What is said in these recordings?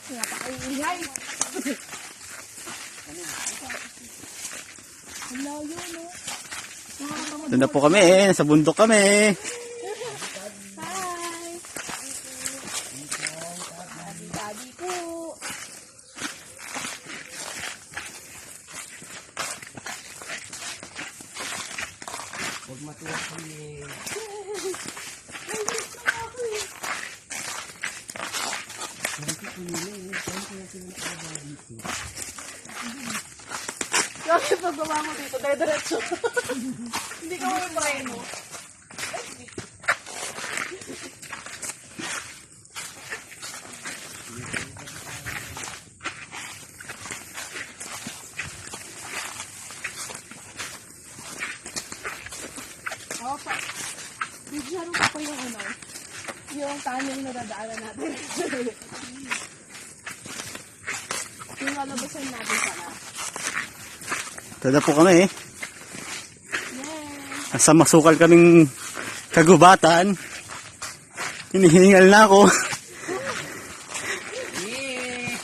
Napakaingay. Doon na po kami eh. Nasa bundok kami. Hi. Daddy po. Huwag matuwa kami. Kasi pagbawa mo dito, diretso. Hindi ka mo preno. Opa. Bigyan ko pa yung ano. Yung tunnel na dadaanan natin. Yung lalabasan natin sana. Doon na po kami eh. Yes. Nasa masukal kaming kagubatan. Hinihingal na ako. Yay!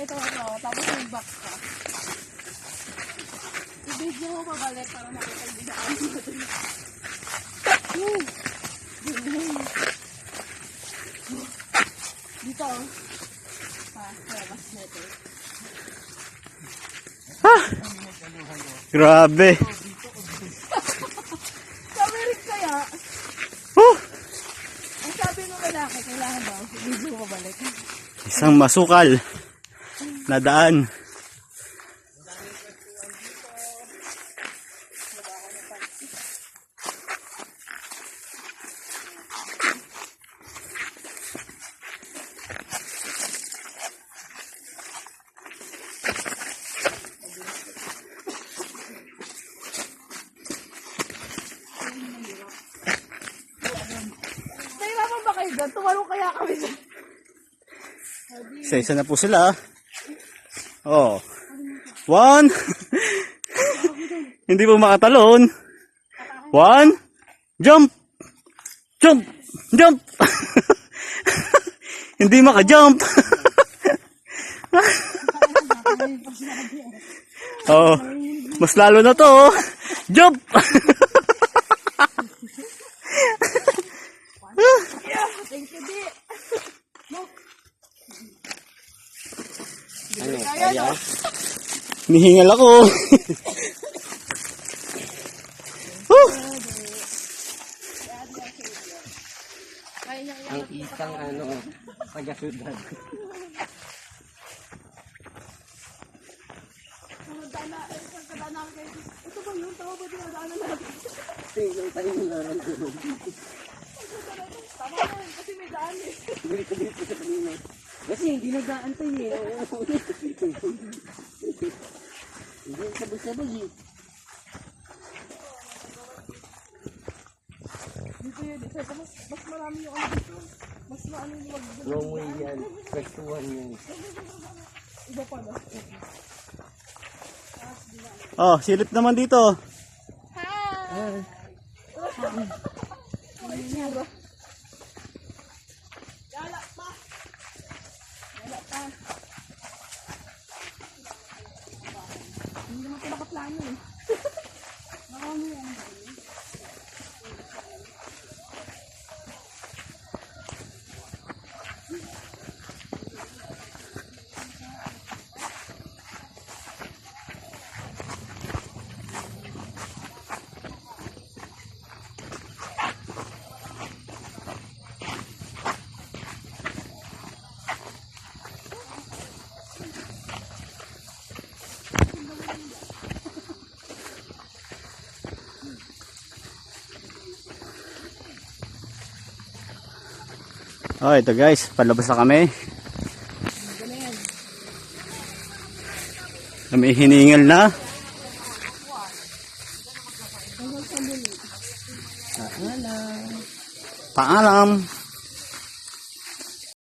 Ito. Tapos yung back ka. I-video mo pabalik para makita yung bidaan natin. Dito. Labas natin. Grabe. Sabi rin kaya, ang sabi ng lalaki, kailangan daw, i-video mo pabalik. Isang masukal na daan. Nahirapan ba kayo dyan? Tumalong kaya kami dyan. Isa-isa na po sila. Oh. One. Hindi po makatalon. One. Jump. Jump. Jump. Hindi maka-jump. Oh. Mas lalo na to. Jump. Thank you, Di. Ano? Kaya? Nihingal ako. Ang isang taga-Sudan. Ito ba yun? Tama ba dinadaanan natin? Tingnan tayo ng laran ko. Tama na yun, kasi may daan eh. Dito sa kanina. Kasi hindi nagdaan tayo eh. Hindi sabay-sabay eh. Dito yun, dito. Mas marami yung ano dito. Mas maano yung wag. Wrong way yan. Pwestuhan yan. Iba pa na. Oh, silip naman dito. Hi! Gala pa! Gala pa! Hindi naman ito nakaplano eh. Marami yan. Oh, ito guys, palabas na kami. Kami hiningal na. Paalam.